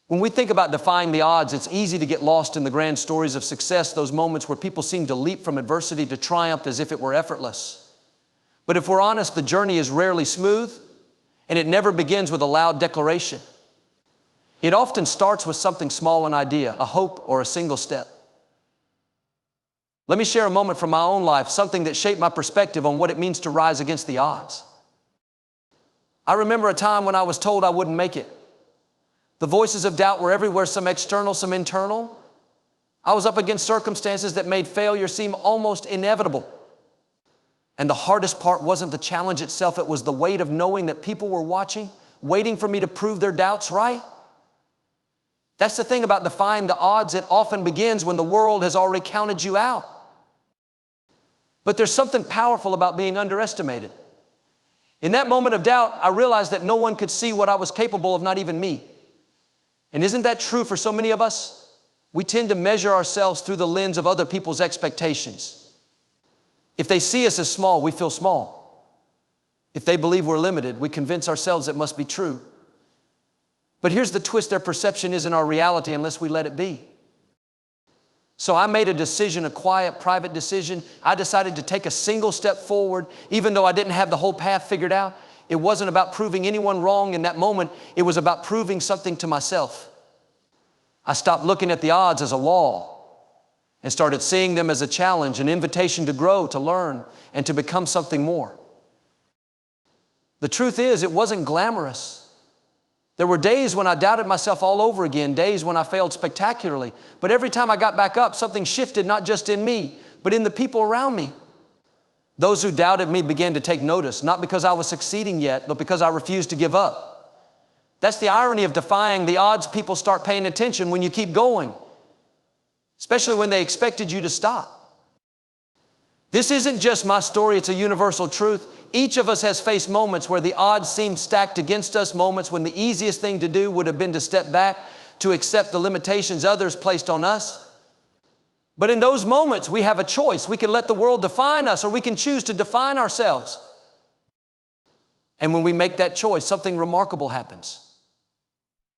When we think about defying the odds, it's easy to get lost in the grand stories of success, those moments where people seem to leap from adversity to triumph as if it were effortless. But if we're honest, the journey is rarely smooth, and it never begins with a loud declaration. It often starts with something small, an idea, a hope, or a single step. Let me share a moment from my own life, something that shaped my perspective on what it means to rise against the odds. I remember a time when I was told I wouldn't make it. The voices of doubt were everywhere, some external, some internal. I was up against circumstances that made failure seem almost inevitable. And the hardest part wasn't the challenge itself, it was the weight of knowing that people were watching, waiting for me to prove their doubts right. That's the thing about defying the odds. It often begins when the world has already counted you out. But there's something powerful about being underestimated. In that moment of doubt, I realized that no one could see what I was capable of, not even me. And isn't that true for so many of us? We tend to measure ourselves through the lens of other people's expectations. If they see us as small, we feel small. If they believe we're limited, we convince ourselves it must be true. But here's the twist: their perception isn't our reality unless we let it be. So I made a decision, a quiet, private decision. I decided to take a single step forward, even though I didn't have the whole path figured out. It wasn't about proving anyone wrong in that moment. It was about proving something to myself. I stopped looking at the odds as a law and started seeing them as a challenge, an invitation to grow, to learn, and to become something more. The truth is, it wasn't glamorous. There were days when I doubted myself all over again, days when I failed spectacularly. But every time I got back up, something shifted, not just in me, but in the people around me. Those who doubted me began to take notice, not because I was succeeding yet, but because I refused to give up. That's the irony of defying the odds. People start paying attention when you keep going, especially when they expected you to stop. This isn't just my story, it's a universal truth. Each of us has faced moments where the odds seem stacked against us, moments when the easiest thing to do would have been to step back, to accept the limitations others placed on us. But in those moments, we have a choice. We can let the world define us, or we can choose to define ourselves. And when we make that choice, something remarkable happens.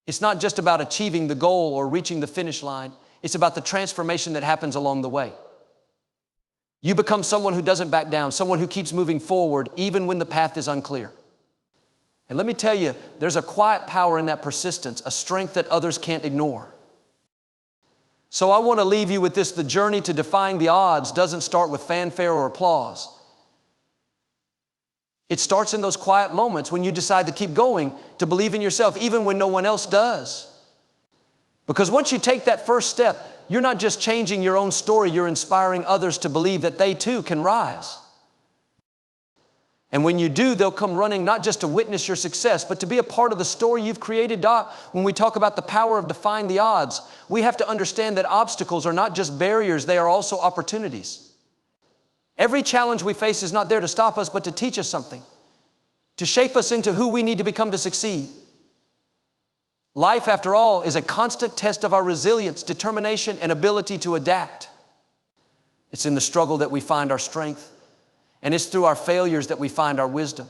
It's not just about achieving the goal or reaching the finish line. It's about the transformation that happens along the way. You become someone who doesn't back down, someone who keeps moving forward even when the path is unclear. And let me tell you, there's a quiet power in that persistence, a strength that others can't ignore. So I want to leave you with this: the journey to defying the odds doesn't start with fanfare or applause. It starts in those quiet moments when you decide to keep going, to believe in yourself even when no one else does. Because once you take that first step, you're not just changing your own story, you're inspiring others to believe that they too can rise. And when you do, they'll come running not just to witness your success, but to be a part of the story you've created. Doc, when we talk about the power of defying the odds, we have to understand that obstacles are not just barriers, they are also opportunities. Every challenge we face is not there to stop us, but to teach us something, to shape us into who we need to become to succeed. Life, after all, is a constant test of our resilience, determination, and ability to adapt. It's in the struggle that we find our strength, and it's through our failures that we find our wisdom.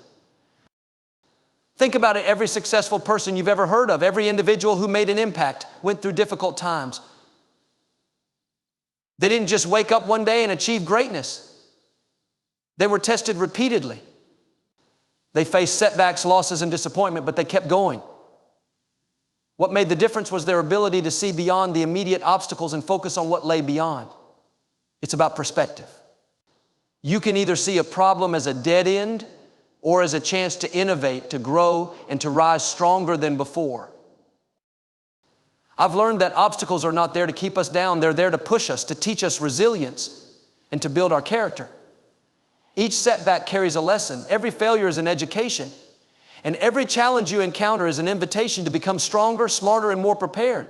Think about it. Every successful person you've ever heard of, every individual who made an impact, went through difficult times. They didn't just wake up one day and achieve greatness. They were tested repeatedly. They faced setbacks, losses, and disappointment, but they kept going. What made the difference was their ability to see beyond the immediate obstacles and focus on what lay beyond. It's about perspective. You can either see a problem as a dead end or as a chance to innovate, to grow, and to rise stronger than before. I've learned that obstacles are not there to keep us down. They're there to push us, to teach us resilience, and to build our character. Each setback carries a lesson. Every failure is an education. And every challenge you encounter is an invitation to become stronger, smarter, and more prepared.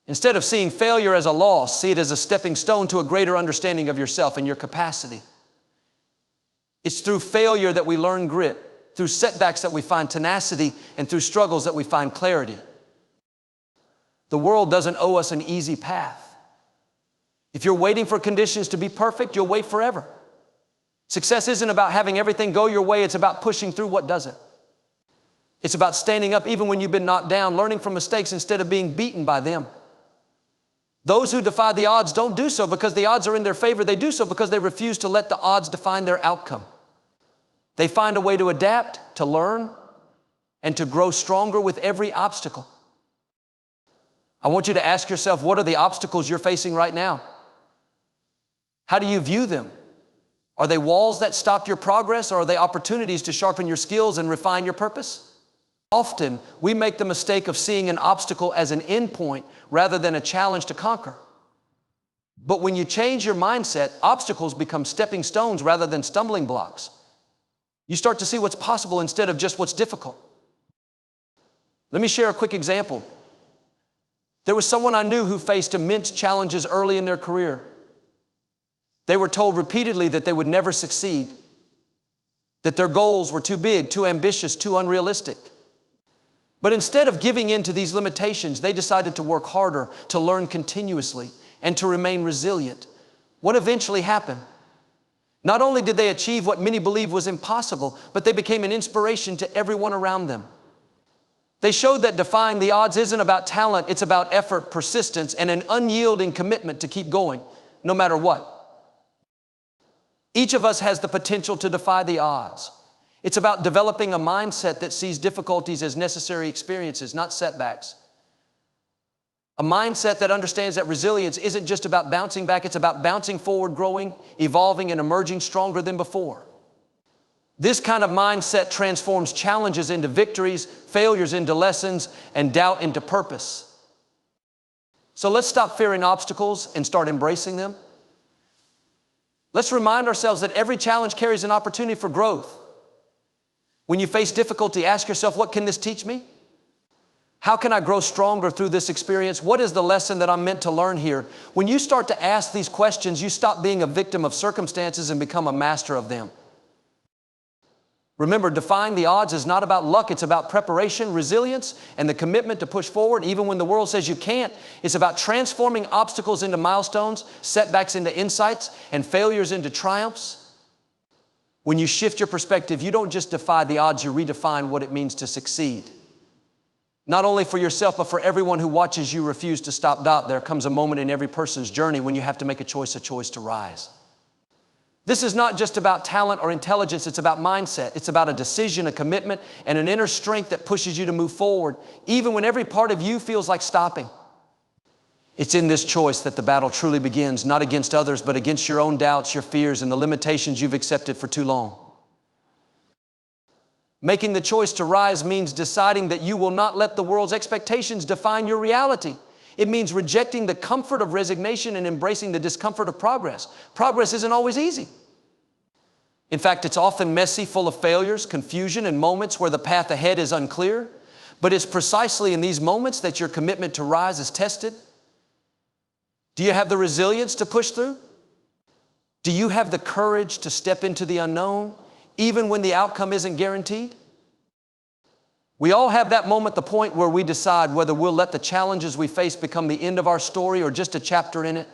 Instead of seeing failure as a loss, see it as a stepping stone to a greater understanding of yourself and your capacity. It's through failure that we learn grit, through setbacks that we find tenacity, and through struggles that we find clarity. The world doesn't owe us an easy path. If you're waiting for conditions to be perfect, you'll wait forever. Success isn't about having everything go your way, it's about pushing through what doesn't. It's about standing up even when you've been knocked down, learning from mistakes instead of being beaten by them. Those who defy the odds don't do so because the odds are in their favor. They do so because they refuse to let the odds define their outcome. They find a way to adapt, to learn, and to grow stronger with every obstacle. I want you to ask yourself, what are the obstacles you're facing right now? How do you view them? Are they walls that stop your progress, or are they opportunities to sharpen your skills and refine your purpose? Often, we make the mistake of seeing an obstacle as an endpoint rather than a challenge to conquer. But when you change your mindset, obstacles become stepping stones rather than stumbling blocks. You start to see what's possible instead of just what's difficult. Let me share a quick example. There was someone I knew who faced immense challenges early in their career. They were told repeatedly that they would never succeed, that their goals were too big, too ambitious, too unrealistic. But instead of giving in to these limitations, they decided to work harder, to learn continuously, and to remain resilient. What eventually happened? Not only did they achieve what many believed was impossible, but they became an inspiration to everyone around them. They showed that defying the odds isn't about talent, it's about effort, persistence, and an unyielding commitment to keep going, no matter what. Each of us has the potential to defy the odds. It's about developing a mindset that sees difficulties as necessary experiences, not setbacks. A mindset that understands that resilience isn't just about bouncing back, it's about bouncing forward, growing, evolving, and emerging stronger than before. This kind of mindset transforms challenges into victories, failures into lessons, and doubt into purpose. So let's stop fearing obstacles and start embracing them. Let's remind ourselves that every challenge carries an opportunity for growth. When you face difficulty, ask yourself, what can this teach me? How can I grow stronger through this experience? What is the lesson that I'm meant to learn here? When you start to ask these questions, you stop being a victim of circumstances and become a master of them. Remember, defying the odds is not about luck. It's about preparation, resilience, and the commitment to push forward even when the world says you can't. It's about transforming obstacles into milestones, setbacks into insights, and failures into triumphs. When you shift your perspective, you don't just defy the odds, you redefine what it means to succeed. Not only for yourself, but for everyone who watches you refuse to stop doubt. There comes a moment in every person's journey when you have to make a choice to rise. This is not just about talent or intelligence, it's about mindset. It's about a decision, a commitment, and an inner strength that pushes you to move forward, even when every part of you feels like stopping. It's in this choice that the battle truly begins, not against others, but against your own doubts, your fears, and the limitations you've accepted for too long. Making the choice to rise means deciding that you will not let the world's expectations define your reality. It means rejecting the comfort of resignation and embracing the discomfort of progress. Progress isn't always easy. In fact, it's often messy, full of failures, confusion, and moments where the path ahead is unclear. But it's precisely in these moments that your commitment to rise is tested. Do you have the resilience to push through? Do you have the courage to step into the unknown, even when the outcome isn't guaranteed? We all have that moment, the point where we decide whether we'll let the challenges we face become the end of our story or just a chapter in it.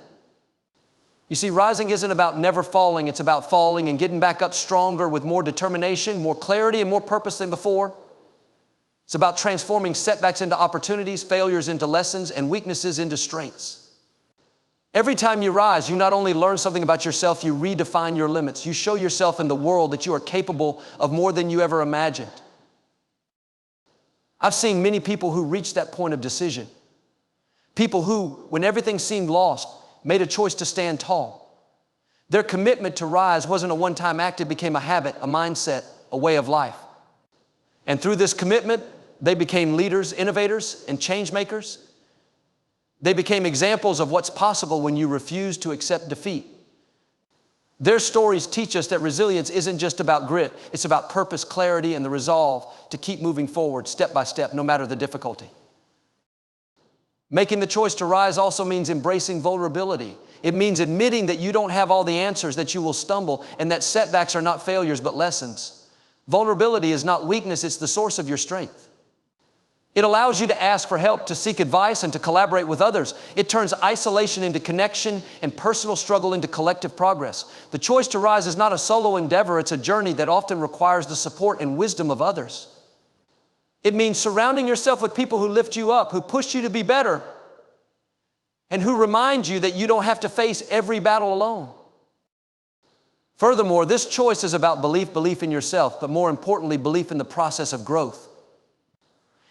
You see, rising isn't about never falling. It's about falling and getting back up stronger with more determination, more clarity, and more purpose than before. It's about transforming setbacks into opportunities, failures into lessons, and weaknesses into strengths. Every time you rise, you not only learn something about yourself, you redefine your limits. You show yourself in the world that you are capable of more than you ever imagined. I've seen many people who reached that point of decision. People who, when everything seemed lost, made a choice to stand tall. Their commitment to rise wasn't a one-time act, it became a habit, a mindset, a way of life. And through this commitment, they became leaders, innovators, and change makers. They became examples of what's possible when you refuse to accept defeat. Their stories teach us that resilience isn't just about grit. It's about purpose, clarity, and the resolve to keep moving forward step by step, no matter the difficulty. Making the choice to rise also means embracing vulnerability. It means admitting that you don't have all the answers, that you will stumble, and that setbacks are not failures but lessons. Vulnerability is not weakness, it's the source of your strength. It allows you to ask for help, to seek advice, and to collaborate with others. It turns isolation into connection and personal struggle into collective progress. The choice to rise is not a solo endeavor, it's a journey that often requires the support and wisdom of others. It means surrounding yourself with people who lift you up, who push you to be better, and who remind you that you don't have to face every battle alone. Furthermore, this choice is about belief in yourself, but more importantly, belief in the process of growth.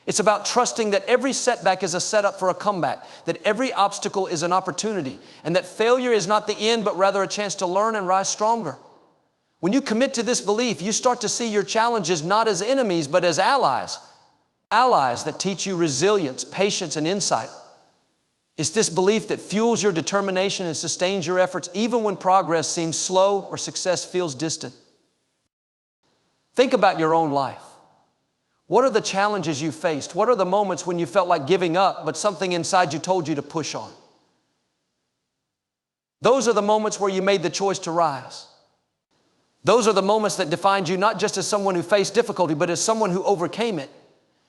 It's about trusting that every setback is a setup for a comeback, that every obstacle is an opportunity, and that failure is not the end, but rather a chance to learn and rise stronger. When you commit to this belief, you start to see your challenges not as enemies, but as allies. Allies that teach you resilience, patience, and insight. It's this belief that fuels your determination and sustains your efforts even when progress seems slow or success feels distant. Think about your own life. What are the challenges you faced? What are the moments when you felt like giving up, but something inside you told you to push on? Those are the moments where you made the choice to rise. Those are the moments that defined you not just as someone who faced difficulty, but as someone who overcame it,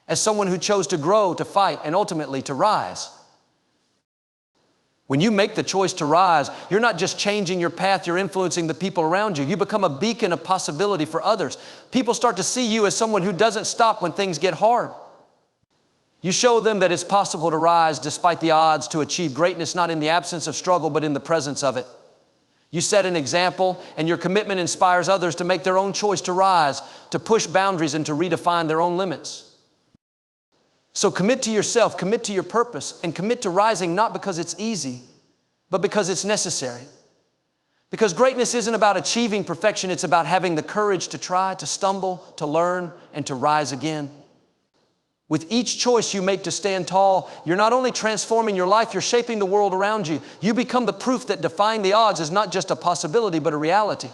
as someone who chose to grow, to fight, and ultimately to rise. When you make the choice to rise, you're not just changing your path, you're influencing the people around you. You become a beacon of possibility for others. People start to see you as someone who doesn't stop when things get hard. You show them that it's possible to rise despite the odds, to achieve greatness not in the absence of struggle, but in the presence of it. You set an example, and your commitment inspires others to make their own choice to rise, to push boundaries, and to redefine their own limits. So commit to yourself, commit to your purpose, and commit to rising not because it's easy, but because it's necessary. Because greatness isn't about achieving perfection, it's about having the courage to try, to stumble, to learn, and to rise again. With each choice you make to stand tall, you're not only transforming your life, you're shaping the world around you. You become the proof that defying the odds is not just a possibility, but a reality.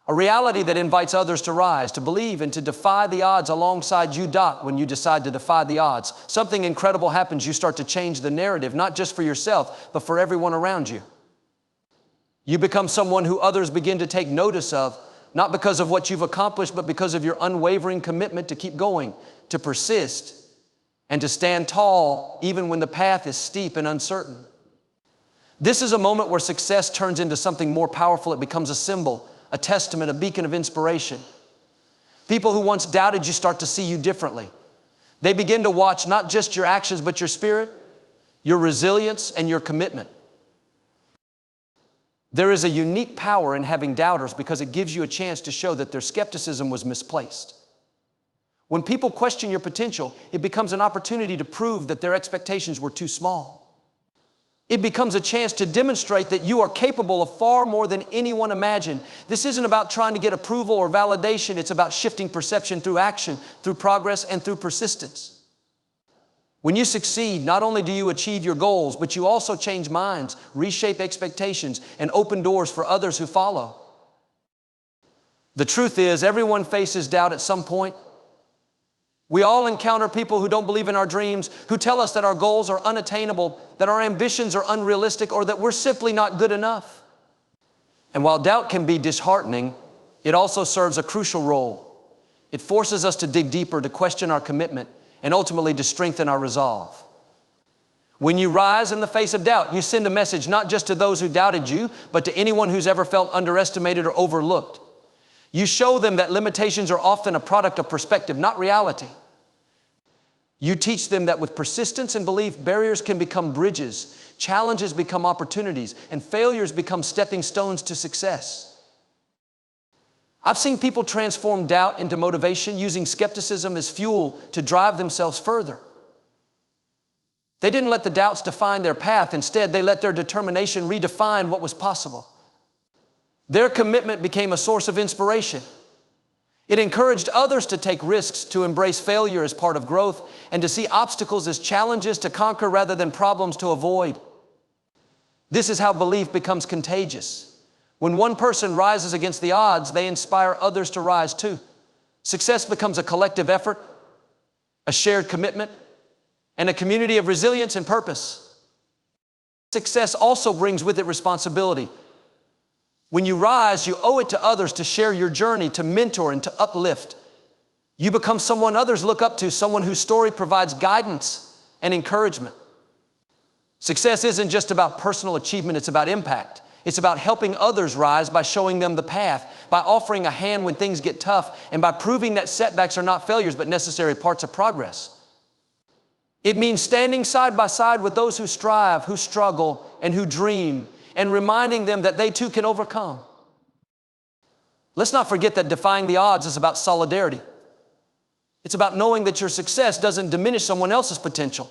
A reality that invites others to rise, to believe, and to defy the odds alongside you. When you decide to defy the odds, something incredible happens. You start to change the narrative, not just for yourself, but for everyone around you. You become someone who others begin to take notice of, not because of what you've accomplished, but because of your unwavering commitment to keep going, to persist, and to stand tall even when the path is steep and uncertain. This is a moment where success turns into something more powerful. It becomes a symbol, a testament, a beacon of inspiration. People who once doubted you start to see you differently. They begin to watch not just your actions, but your spirit, your resilience, and your commitment. There is a unique power in having doubters because it gives you a chance to show that their skepticism was misplaced. When people question your potential, it becomes an opportunity to prove that their expectations were too small. It becomes a chance to demonstrate that you are capable of far more than anyone imagined. This isn't about trying to get approval or validation. It's about shifting perception through action, through progress, and through persistence. When you succeed, not only do you achieve your goals, but you also change minds, reshape expectations, and open doors for others who follow. The truth is, everyone faces doubt at some point. We all encounter people who don't believe in our dreams, who tell us that our goals are unattainable, that our ambitions are unrealistic, or that we're simply not good enough. And while doubt can be disheartening, it also serves a crucial role. It forces us to dig deeper, to question our commitment, and ultimately to strengthen our resolve. When you rise in the face of doubt, you send a message not just to those who doubted you, but to anyone who's ever felt underestimated or overlooked. You show them that limitations are often a product of perspective, not reality. You teach them that with persistence and belief, barriers can become bridges, challenges become opportunities, and failures become stepping stones to success. I've seen people transform doubt into motivation, using skepticism as fuel to drive themselves further. They didn't let the doubts define their path. Instead, they let their determination redefine what was possible. Their commitment became a source of inspiration. It encouraged others to take risks, to embrace failure as part of growth, and to see obstacles as challenges to conquer rather than problems to avoid. This is how belief becomes contagious. When one person rises against the odds, they inspire others to rise too. Success becomes a collective effort, a shared commitment, and a community of resilience and purpose. Success also brings with it responsibility. When you rise, you owe it to others to share your journey, to mentor, and to uplift. You become someone others look up to, someone whose story provides guidance and encouragement. Success isn't just about personal achievement, it's about impact. It's about helping others rise by showing them the path, by offering a hand when things get tough, and by proving that setbacks are not failures but necessary parts of progress. It means standing side by side with those who strive, who struggle, and who dream, and reminding them that they too can overcome. Let's not forget that defying the odds is about solidarity. It's about knowing that your success doesn't diminish someone else's potential.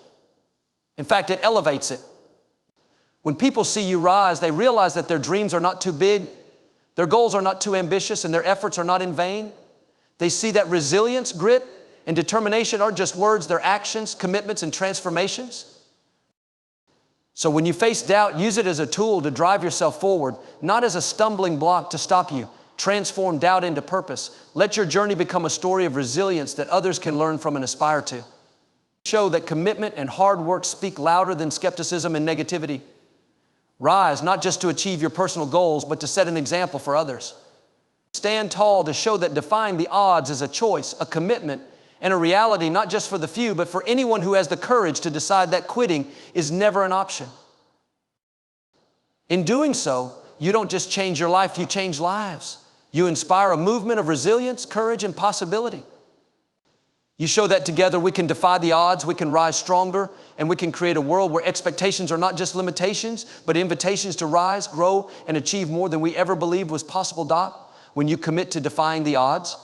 In fact, it elevates it. When people see you rise, they realize that their dreams are not too big, their goals are not too ambitious, and their efforts are not in vain. They see that resilience, grit, and determination aren't just words, they're actions, commitments, and transformations. So when you face doubt, use it as a tool to drive yourself forward, not as a stumbling block to stop you. Transform doubt into purpose. Let your journey become a story of resilience that others can learn from and aspire to. Show that commitment and hard work speak louder than skepticism and negativity. Rise, not just to achieve your personal goals, but to set an example for others. Stand tall to show that defying the odds is a choice, a commitment, and a reality not just for the few, but for anyone who has the courage to decide that quitting is never an option. In doing so, you don't just change your life, you change lives. You inspire a movement of resilience, courage, and possibility. You show that together we can defy the odds, we can rise stronger, and we can create a world where expectations are not just limitations, but invitations to rise, grow, and achieve more than we ever believed was possible, Doc, when you commit to defying the odds.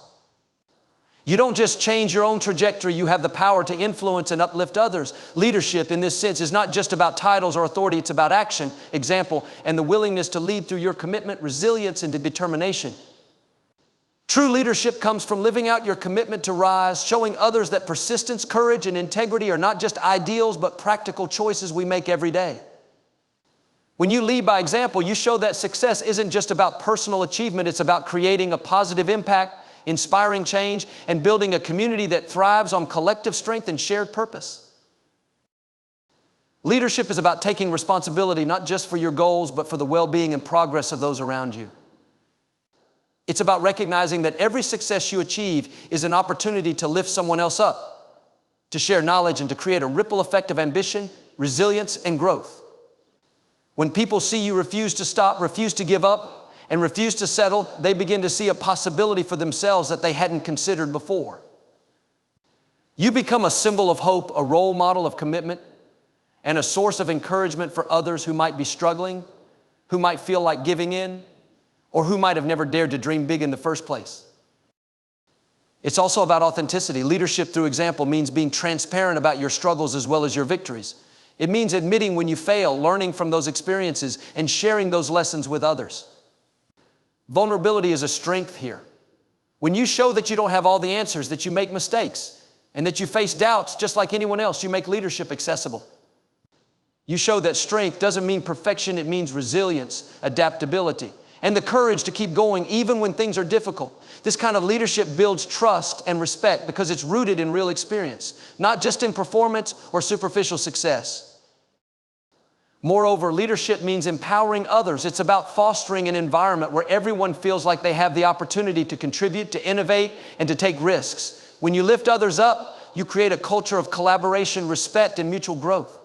You don't just change your own trajectory, you have the power to influence and uplift others. Leadership in this sense is not just about titles or authority, it's about action, example, and the willingness to lead through your commitment, resilience, and determination. True leadership comes from living out your commitment to rise, showing others that persistence, courage, and integrity are not just ideals, but practical choices we make every day. When you lead by example, you show that success isn't just about personal achievement, it's about creating a positive impact, inspiring change, and building a community that thrives on collective strength and shared purpose. Leadership is about taking responsibility not just for your goals, but for the well-being and progress of those around you. It's about recognizing that every success you achieve is an opportunity to lift someone else up, to share knowledge, and to create a ripple effect of ambition, resilience, and growth. When people see you refuse to stop, refuse to give up, and refuse to settle, they begin to see a possibility for themselves that they hadn't considered before. You become a symbol of hope, a role model of commitment, and a source of encouragement for others who might be struggling, who might feel like giving in, or who might have never dared to dream big in the first place. It's also about authenticity. Leadership through example means being transparent about your struggles as well as your victories. It means admitting when you fail, learning from those experiences, and sharing those lessons with others. Vulnerability is a strength here. When you show that you don't have all the answers, that you make mistakes, and that you face doubts just like anyone else, you make leadership accessible. You show that strength doesn't mean perfection, it means resilience, adaptability, and the courage to keep going even when things are difficult. This kind of leadership builds trust and respect because it's rooted in real experience, not just in performance or superficial success. Moreover, leadership means empowering others. It's about fostering an environment where everyone feels like they have the opportunity to contribute, to innovate, and to take risks. When you lift others up, you create a culture of collaboration, respect, and mutual growth.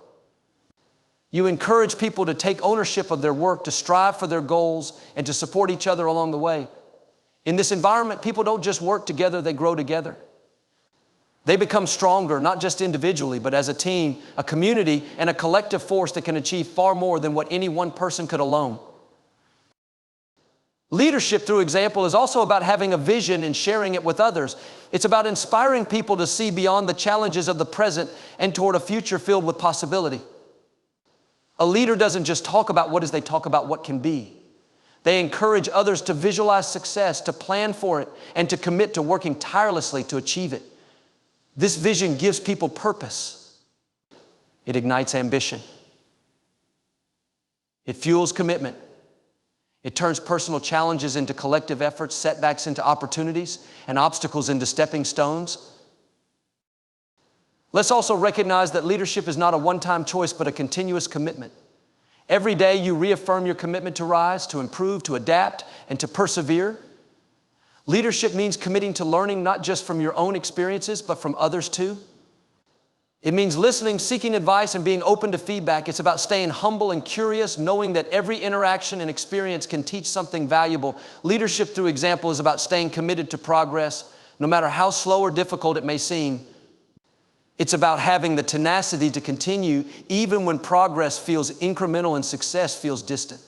You encourage people to take ownership of their work, to strive for their goals, and to support each other along the way. In this environment, people don't just work together, they grow together. They become stronger, not just individually, but as a team, a community, and a collective force that can achieve far more than what any one person could alone. Leadership through example is also about having a vision and sharing it with others. It's about inspiring people to see beyond the challenges of the present and toward a future filled with possibility. A leader doesn't just talk about what is, they talk about what can be. They encourage others to visualize success, to plan for it, and to commit to working tirelessly to achieve it. This vision gives people purpose. It ignites ambition. It fuels commitment. It turns personal challenges into collective efforts, setbacks into opportunities, and obstacles into stepping stones. Let's also recognize that leadership is not a one-time choice, but a continuous commitment. Every day you reaffirm your commitment to rise, to improve, to adapt, and to persevere. Leadership means committing to learning not just from your own experiences, but from others too. It means listening, seeking advice, and being open to feedback. It's about staying humble and curious, knowing that every interaction and experience can teach something valuable. Leadership through example is about staying committed to progress, no matter how slow or difficult it may seem. It's about having the tenacity to continue even when progress feels incremental and success feels distant.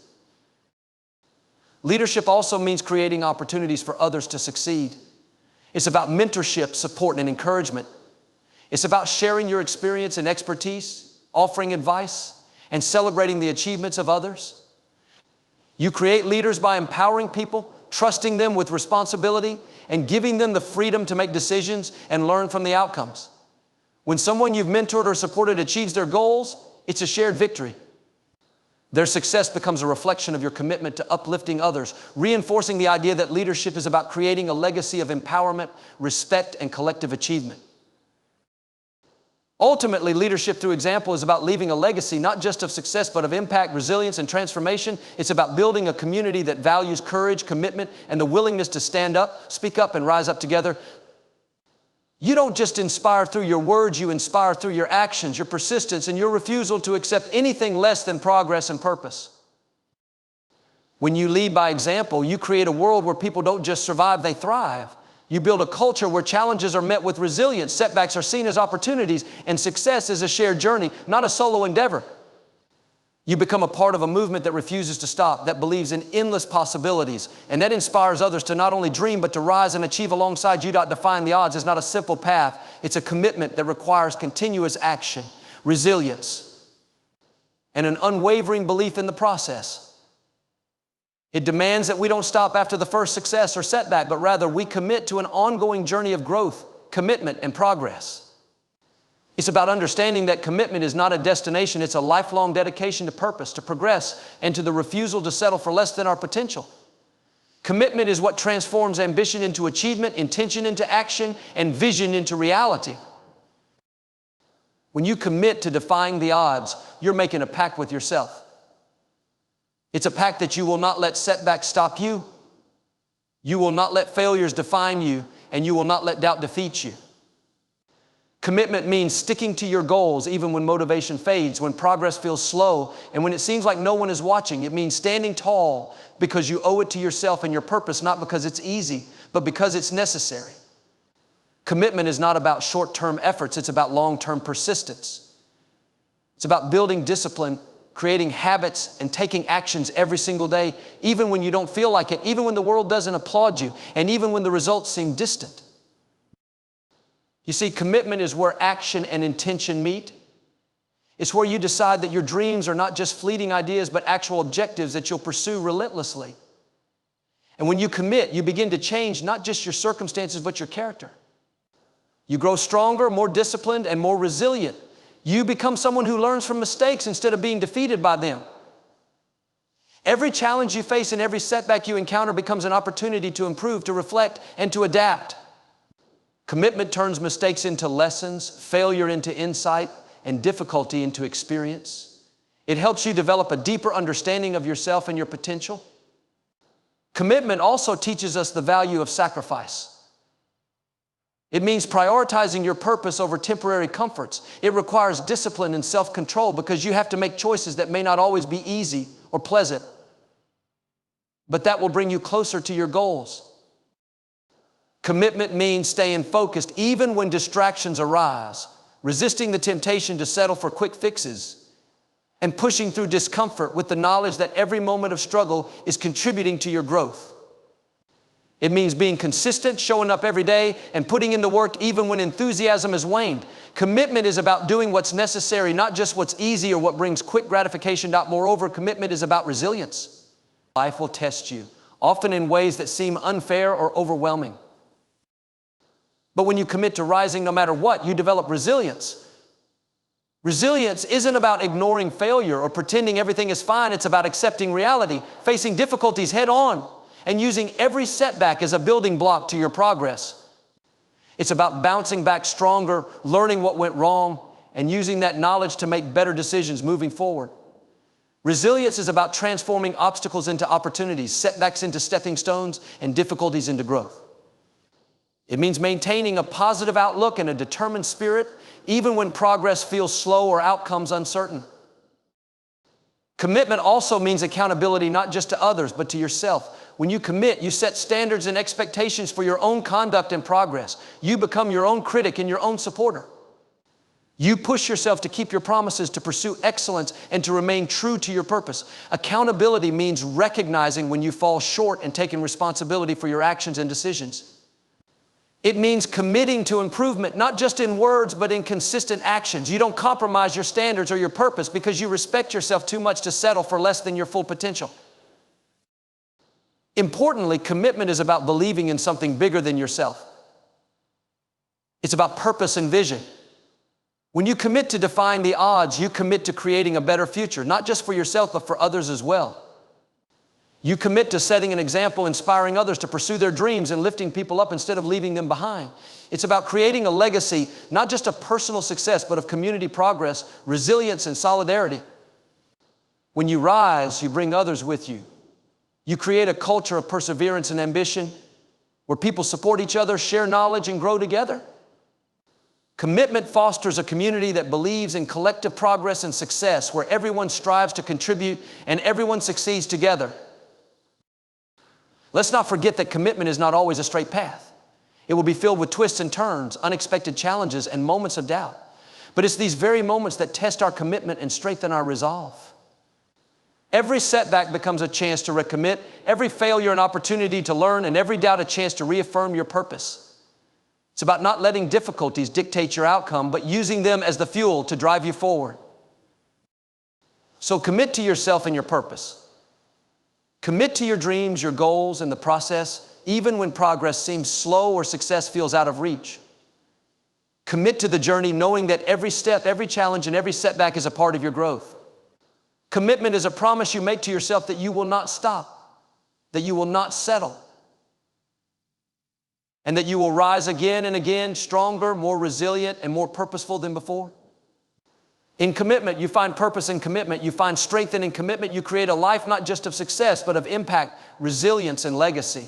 Leadership also means creating opportunities for others to succeed. It's about mentorship, support, and encouragement. It's about sharing your experience and expertise, offering advice, and celebrating the achievements of others. You create leaders by empowering people, trusting them with responsibility, and giving them the freedom to make decisions and learn from the outcomes. When someone you've mentored or supported achieves their goals, it's a shared victory. Their success becomes a reflection of your commitment to uplifting others, reinforcing the idea that leadership is about creating a legacy of empowerment, respect, and collective achievement. Ultimately, leadership through example is about leaving a legacy, not just of success, but of impact, resilience, and transformation. It's about building a community that values courage, commitment, and the willingness to stand up, speak up, and rise up together. You don't just inspire through your words, you inspire through your actions, your persistence, and your refusal to accept anything less than progress and purpose. When you lead by example, you create a world where people don't just survive, they thrive. You build a culture where challenges are met with resilience, setbacks are seen as opportunities, and success is a shared journey, not a solo endeavor. You become a part of a movement that refuses to stop, that believes in endless possibilities, and that inspires others to not only dream, but to rise and achieve alongside you. Defying the odds is not a simple path. It's a commitment that requires continuous action, resilience, and an unwavering belief in the process. It demands that we don't stop after the first success or setback, but rather we commit to an ongoing journey of growth, commitment, and progress. It's about understanding that commitment is not a destination, it's a lifelong dedication to purpose, to progress, and to the refusal to settle for less than our potential. Commitment is what transforms ambition into achievement, intention into action, and vision into reality. When you commit to defying the odds, you're making a pact with yourself. It's a pact that you will not let setbacks stop you. You will not let failures define you, and you will not let doubt defeat you. Commitment means sticking to your goals even when motivation fades, when progress feels slow, and when it seems like no one is watching. It means standing tall because you owe it to yourself and your purpose, not because it's easy, but because it's necessary. Commitment is not about short-term efforts, it's about long-term persistence. It's about building discipline, creating habits, and taking actions every single day, even when you don't feel like it, even when the world doesn't applaud you, and even when the results seem distant. You see, commitment is where action and intention meet. It's where you decide that your dreams are not just fleeting ideas, but actual objectives that you'll pursue relentlessly. And when you commit, you begin to change not just your circumstances, but your character. You grow stronger, more disciplined, and more resilient. You become someone who learns from mistakes instead of being defeated by them. Every challenge you face and every setback you encounter becomes an opportunity to improve, to reflect, and to adapt. Commitment turns mistakes into lessons, failure into insight, and difficulty into experience. It helps you develop a deeper understanding of yourself and your potential. Commitment also teaches us the value of sacrifice. It means prioritizing your purpose over temporary comforts. It requires discipline and self-control because you have to make choices that may not always be easy or pleasant, but that will bring you closer to your goals. Commitment means staying focused even when distractions arise, resisting the temptation to settle for quick fixes, and pushing through discomfort with the knowledge that every moment of struggle is contributing to your growth. It means being consistent, showing up every day, and putting in the work even when enthusiasm has waned. Commitment is about doing what's necessary, not just what's easy or what brings quick gratification. Moreover, commitment is about resilience. Life will test you, often in ways that seem unfair or overwhelming. But when you commit to rising no matter what, you develop resilience. Resilience isn't about ignoring failure or pretending everything is fine. It's about accepting reality, facing difficulties head on, and using every setback as a building block to your progress. It's about bouncing back stronger, learning what went wrong, and using that knowledge to make better decisions moving forward. Resilience is about transforming obstacles into opportunities, setbacks into stepping stones, and difficulties into growth. It means maintaining a positive outlook and a determined spirit, even when progress feels slow or outcomes uncertain. Commitment also means accountability not just to others, but to yourself. When you commit, you set standards and expectations for your own conduct and progress. You become your own critic and your own supporter. You push yourself to keep your promises, to pursue excellence, and to remain true to your purpose. Accountability means recognizing when you fall short and taking responsibility for your actions and decisions. It means committing to improvement, not just in words, but in consistent actions. You don't compromise your standards or your purpose because you respect yourself too much to settle for less than your full potential. Importantly, commitment is about believing in something bigger than yourself. It's about purpose and vision. When you commit to defying the odds, you commit to creating a better future, not just for yourself, but for others as well. You commit to setting an example, inspiring others to pursue their dreams and lifting people up instead of leaving them behind. It's about creating a legacy, not just of personal success, but of community progress, resilience, and solidarity. When you rise, you bring others with you. You create a culture of perseverance and ambition where people support each other, share knowledge, and grow together. Commitment fosters a community that believes in collective progress and success, where everyone strives to contribute and everyone succeeds together. Let's not forget that commitment is not always a straight path. It will be filled with twists and turns, unexpected challenges, and moments of doubt. But it's these very moments that test our commitment and strengthen our resolve. Every setback becomes a chance to recommit, every failure an opportunity to learn, and every doubt a chance to reaffirm your purpose. It's about not letting difficulties dictate your outcome, but using them as the fuel to drive you forward. So commit to yourself and your purpose. Commit to your dreams, your goals, and the process, even when progress seems slow or success feels out of reach. Commit to the journey, knowing that every step, every challenge, and every setback is a part of your growth. Commitment is a promise you make to yourself that you will not stop, that you will not settle, and that you will rise again and again, stronger, more resilient, and more purposeful than before. In commitment, you find purpose in commitment. You find strength in commitment. You create a life not just of success, but of impact, resilience, and legacy.